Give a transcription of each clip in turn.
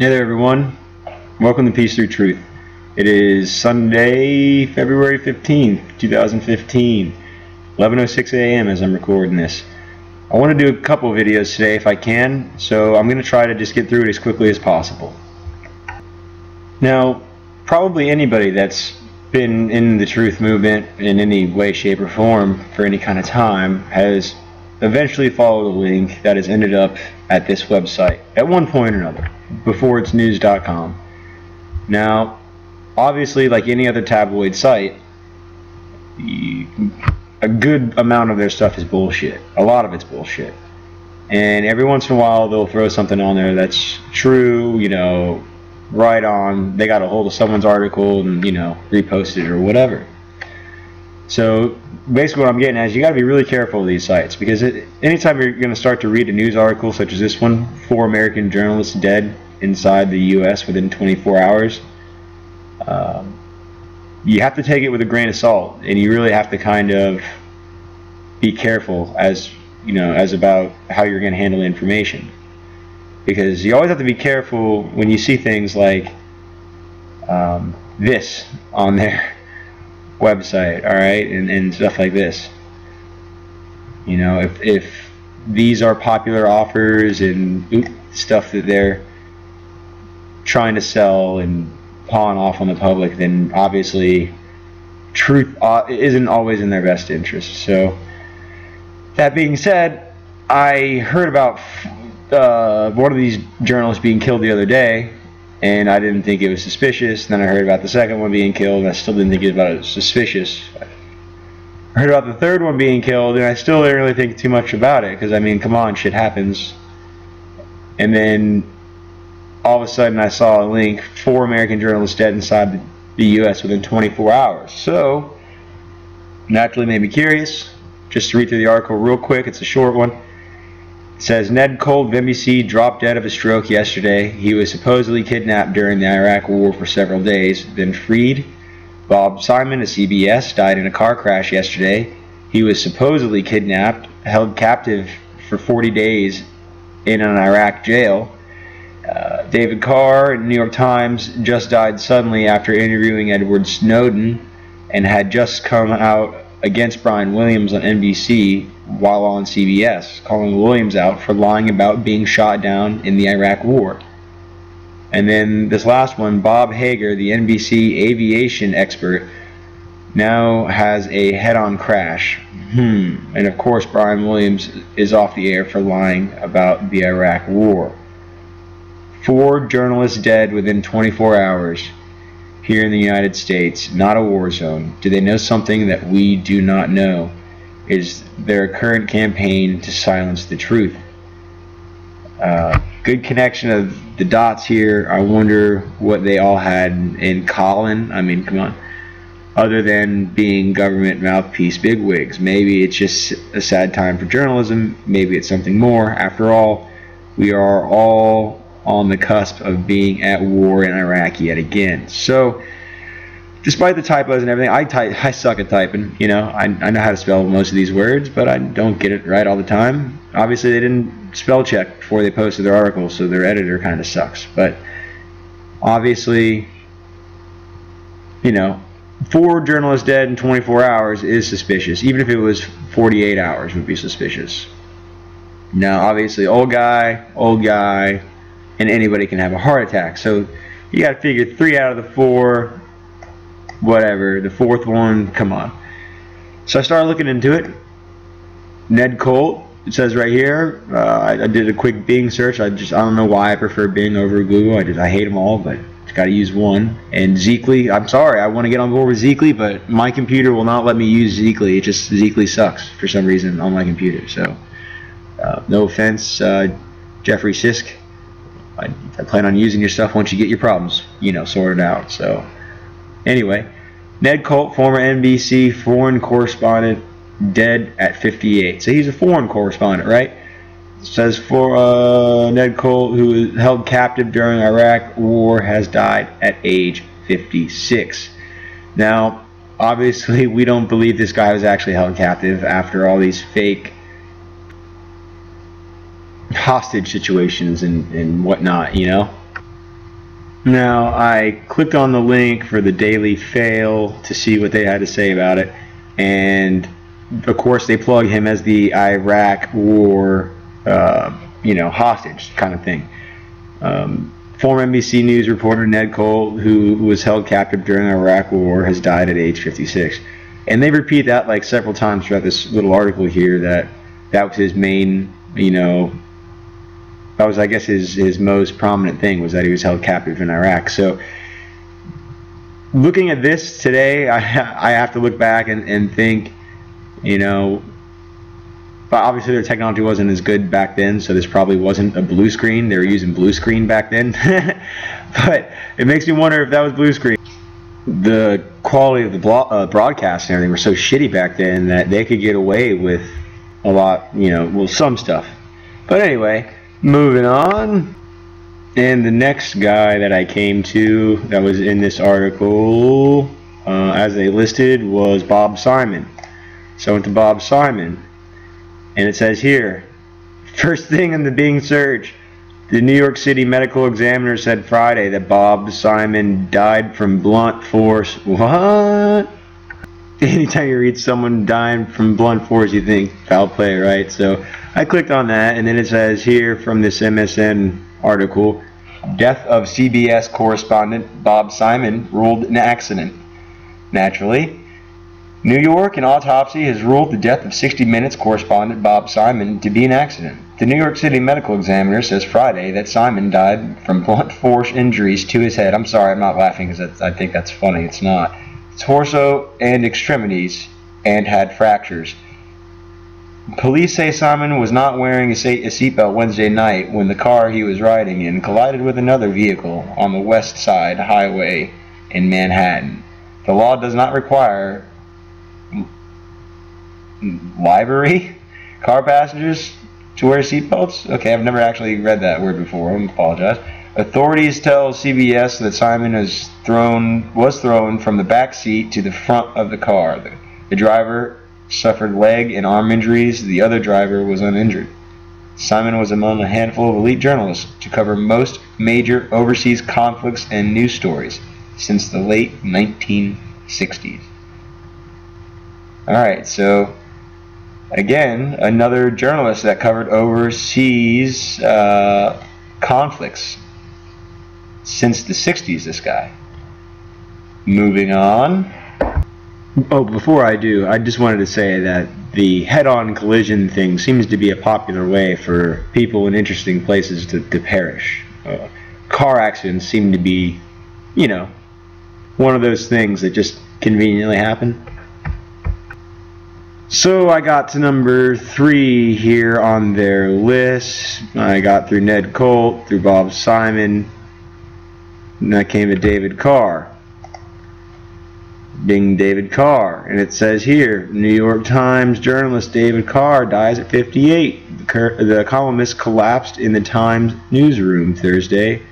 Hey there everyone, welcome to Peace Through Truth. It is Sunday, February 15th, 2015, 11:06 a.m. as I'm recording this. I want to do a couple videos today if I can, so I'm going to try to just get through it as quickly as possible. Now, probably anybody that's been in the truth movement in any way, shape, or form for any kind of time has eventually followed a link that has ended up at this website at one point or another, before it's news.com. Now, obviously, like any other tabloid site, a good amount of their stuff is bullshit. A lot of it's bullshit. And every once in a while, they'll throw something on there that's true, right on. They got a hold of someone's article and, repost it or whatever. So basically what I'm getting at is you got to be really careful with these sites, because anytime you're going to start to read a news article such as this one, 4 American journalists dead inside the U.S. within 24 hours, you have to take it with a grain of salt, and you really have to kind of be careful as about how you're going to handle the information, because you always have to be careful when you see things like this on there website, alright, and stuff like this. If these are popular offers and stuff that they're trying to sell and pawn off on the public, then obviously truth isn't always in their best interest. So that being said, I heard about one of these journalists being killed the other day, and I didn't think it was suspicious. And then I heard about the second one being killed, and I still didn't think it was suspicious. I heard about the third one being killed, and I still didn't really think too much about it, because, I mean, come on, shit happens. And then all of a sudden I saw a link, 4 American journalists dead inside the U.S. within 24 hours. So, naturally made me curious. Just to read through the article real quick, it's a short one. It says, Ned Colt of NBC dropped dead of a stroke yesterday. He was supposedly kidnapped during the Iraq War for several days, then freed. Bob Simon of CBS died in a car crash yesterday. He was supposedly kidnapped, held captive for 40 days in an Iraq jail. David Carr, New York Times, just died suddenly after interviewing Edward Snowden, and had just come out against Brian Williams on NBC while on CBS, calling Williams out for lying about being shot down in the Iraq War. And then this last one, Bob Hager, the NBC aviation expert, now has a head-on crash. And of course Brian Williams is off the air for lying about the Iraq War. 4 journalists dead within 24 hours here in the United States, not a war zone. Do they know something that we do not know? Is there a current campaign to silence the truth? Good connection of the dots here. I wonder what they all had in common. I mean, come on. Other than being government mouthpiece bigwigs. Maybe it's just a sad time for journalism. Maybe it's something more. After all, we are all on the cusp of being at war in Iraq yet again. So, despite the typos and everything, I suck at typing. I know how to spell most of these words, but I don't get it right all the time. Obviously, they didn't spell check before they posted their article, so their editor kind of sucks. But obviously, 4 journalists dead in 24 hours is suspicious. Even if it was 48 hours, would be suspicious. Now, obviously, old guy, and anybody can have a heart attack. So you got to figure 3 out of the 4. Whatever, the 4th one, come on. So I started looking into it. Ned Colt, it says right here. I did a quick Bing search. I don't know why I prefer Bing over Google. I hate them all, but just got to use one. And Zeekly, I'm sorry, I want to get on board with Zeekly, but my computer will not let me use Zeekly. It just, Zeekly sucks for some reason on my computer. So no offense, Jeffrey Sisk. I plan on using your stuff once you get your problems, sorted out. So anyway, Ned Colt, former NBC foreign correspondent, dead at 58. So he's a foreign correspondent, right? It says for Ned Colt, who was held captive during Iraq War, has died at age 56. Now, obviously, we don't believe this guy was actually held captive after all these fake hostage situations and whatnot, you know. Now, I clicked on the link for the Daily Fail to see what they had to say about it, and of course they plug him as the Iraq War, hostage kind of thing. Former NBC News reporter Ned Colt, who was held captive during the Iraq War, has died at age 56. And they repeat that like several times throughout this little article here, that was his main, that was, I guess, his most prominent thing, was that he was held captive in Iraq. So looking at this today, I have to look back and think, but obviously their technology wasn't as good back then, so this probably wasn't a blue screen. They were using blue screen back then. But it makes me wonder if that was blue screen. The quality of the broadcast and everything were so shitty back then that they could get away with a lot, some stuff. But anyway, moving on. And the next guy that I came to that was in this article, as they listed, was Bob Simon. So I went to Bob Simon. And it says here, first thing in the Bing search, the New York City Medical Examiner said Friday that Bob Simon died from blunt force. What? Anytime you read someone dying from blunt force, you think foul play, right? So I clicked on that, and then it says here from this MSN article, death of CBS correspondent Bob Simon ruled an accident. Naturally, New York, an autopsy has ruled the death of 60 Minutes correspondent Bob Simon to be an accident. The New York City Medical Examiner says Friday that Simon died from blunt force injuries to his head. I'm sorry, I'm not laughing because I think that's funny. It's not. Torso and extremities, and had fractures. Police say Simon was not wearing a seatbelt Wednesday night when the car he was riding in collided with another vehicle on the West Side Highway in Manhattan. The law does not require livery car passengers to wear seatbelts. Okay, I've never actually read that word before. I apologize. Authorities tell CBS that Simon was thrown from the back seat to the front of the car. The driver suffered leg and arm injuries. The other driver was uninjured. Simon was among a handful of elite journalists to cover most major overseas conflicts and news stories since the late 1960s. Alright, so again, another journalist that covered overseas conflicts since the 60s, this guy. Moving on. Oh, before I do, I just wanted to say that the head-on collision thing seems to be a popular way for people in interesting places to perish. Car accidents seem to be, one of those things that just conveniently happen. So I got to number 3 here on their list. I got through Ned Colt, through Bob Simon, and I came to David Carr. Bing, David Carr. And it says here, New York Times journalist David Carr dies at 58. The columnist collapsed in the Times newsroom Thursday,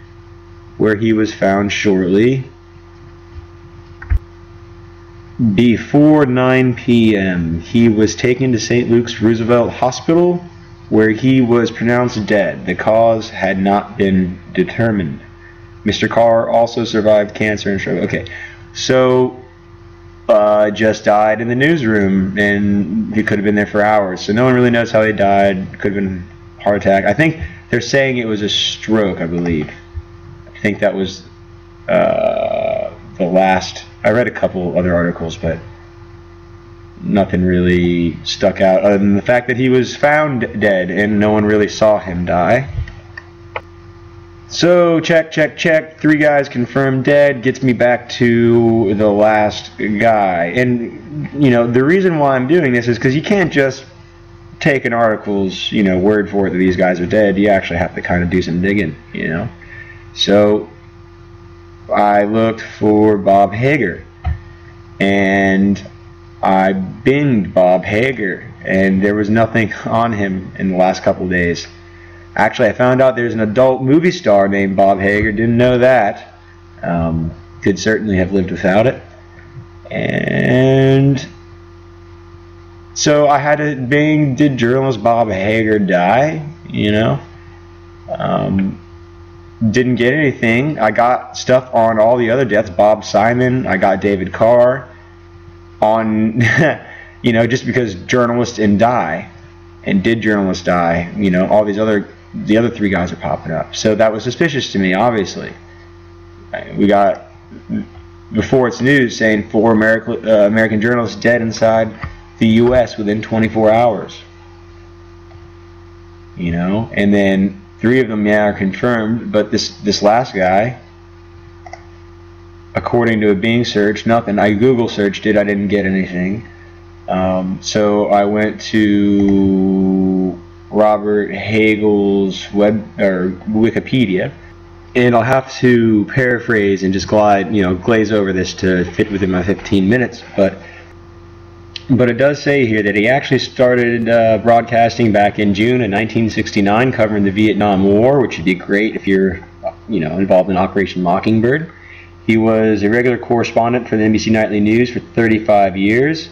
where he was found shortly before 9 p.m. He was taken to St. Luke's Roosevelt Hospital, where he was pronounced dead. The cause had not been determined. Mr. Carr also survived cancer and stroke. Okay, so just died in the newsroom, and he could have been there for hours. So no one really knows how he died. Could have been a heart attack. I think they're saying it was a stroke, I believe. I think that was the last. I read a couple other articles, but nothing really stuck out other than the fact that he was found dead and no one really saw him die. So check. 3 guys confirmed dead gets me back to the last guy. And the reason why I'm doing this is because you can't just take an article's word for it that these guys are dead. You actually have to kind of do some digging. So I looked for Bob Hager, and I binged Bob Hager, and there was nothing on him in the last couple of days. Actually, I found out there's an adult movie star named Bob Hager. Didn't know that. Could certainly have lived without it. And so I had to bing, did journalist Bob Hager die? didn't get anything. I got stuff on all the other deaths. Bob Simon, I got David Carr on, you know, just because journalists did journalists die, you know, all the other three guys are popping up. So that was suspicious to me, obviously. We got, before it's news, saying 4 American journalists dead inside the U.S. within 24 hours. You know, and then 3 of them, yeah, are confirmed, but this last guy, according to a Bing search, nothing. I Google searched it, I didn't get anything. So I went to Robert Hagel's Wikipedia, and I'll have to paraphrase and just glaze over this to fit within my 15 minutes, but it does say here that he actually started broadcasting back in June of 1969, covering the Vietnam War, which would be great if you're, you know, involved in Operation Mockingbird. He was a regular correspondent for the NBC Nightly News for 35 years.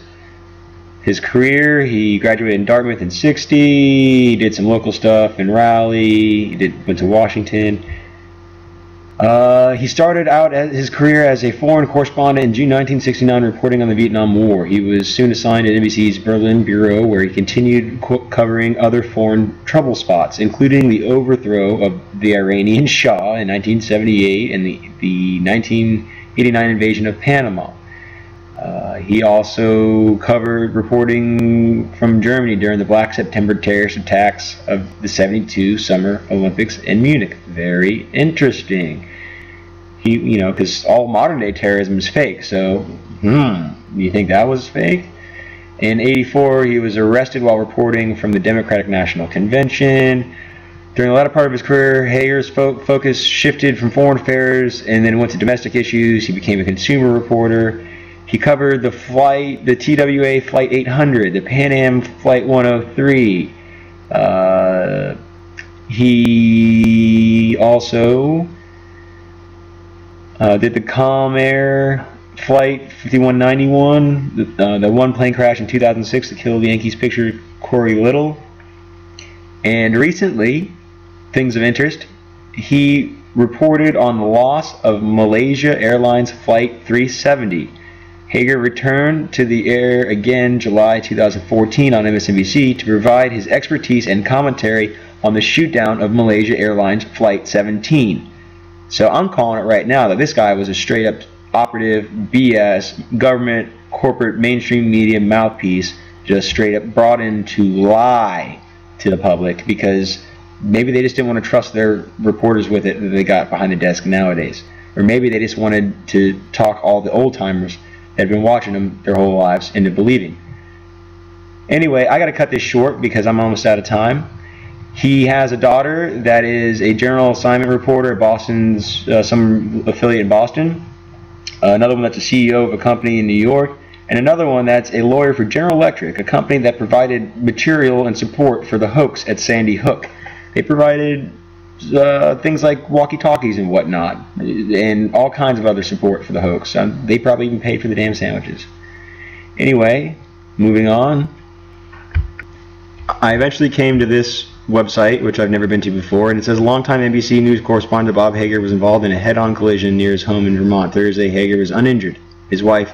His career, he graduated in Dartmouth in '60. He did some local stuff in Raleigh. He went to Washington. He started out his career as a foreign correspondent in June 1969, reporting on the Vietnam War. He was soon assigned to NBC's Berlin bureau, where he continued covering other foreign trouble spots, including the overthrow of the Iranian Shah in 1978 and the 1989 invasion of Panama. He also covered reporting from Germany during the Black September terrorist attacks of the '72 Summer Olympics in Munich. Very interesting. You know, because all modern day terrorism is fake, so, you think that was fake? In '84, he was arrested while reporting from the Democratic National Convention. During the latter part of his career, Hager's focus shifted from foreign affairs and then went to domestic issues. He became a consumer reporter. He covered the TWA Flight 800, the Pan Am Flight 103. He also did the Comair Flight 5191, the one plane crash in 2006 that killed the Yankees pitcher Corey Little. And recently, things of interest, he reported on the loss of Malaysia Airlines Flight 370. Hager returned to the air again July 2014 on MSNBC to provide his expertise and commentary on the shootdown of Malaysia Airlines Flight 17. So I'm calling it right now that this guy was a straight up operative BS government corporate mainstream media mouthpiece, just straight up brought in to lie to the public because maybe they just didn't want to trust their reporters with it that they got behind the desk nowadays. Or maybe they just wanted to talk all the old timers that have been watching them their whole lives into believing. Anyway, I got to cut this short because I'm almost out of time. He has a daughter that is a general assignment reporter at Boston's, some affiliate in Boston. Another one that's a CEO of a company in New York. And another one that's a lawyer for General Electric, a company that provided material and support for the hoax at Sandy Hook. They provided things like walkie-talkies and whatnot, and all kinds of other support for the hoax. They probably even paid for the damn sandwiches. Anyway, moving on. I eventually came to this website, which I've never been to before, and it says longtime NBC News correspondent Bob Hager was involved in a head-on collision near his home in Vermont. Thursday, Hager was uninjured. His wife,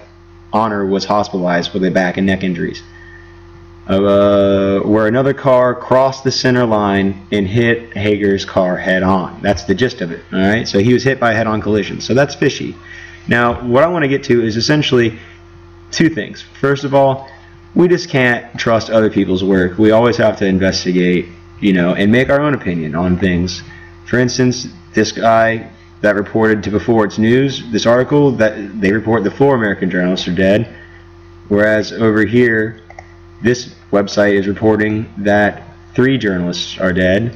Honor, was hospitalized with a back and neck injuries. Where another car crossed the center line and hit Hager's car head-on. That's the gist of it. All right, so he was hit by a head-on collision. So that's fishy. Now, what I want to get to is essentially two things. First of all, we just can't trust other people's work. We always have to investigate, you know, and make our own opinion on things. For instance, this guy that reported to Before It's News, this article, that they report the 4 American journalists are dead, whereas over here, this website is reporting that 3 journalists are dead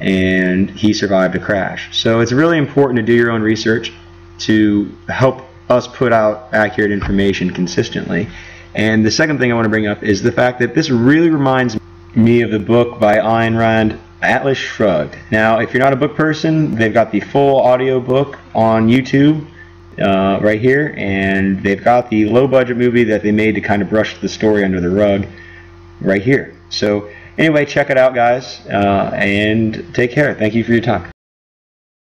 and he survived a crash. So it's really important to do your own research to help us put out accurate information consistently. And the second thing I want to bring up is the fact that this really reminds me of the book by Ayn Rand, Atlas Shrugged. Now, if you're not a book person, they've got the full audio book on YouTube right here, and they've got the low-budget movie that they made to kind of brush the story under the rug right here. So anyway, check it out, guys, and take care. Thank you for your time.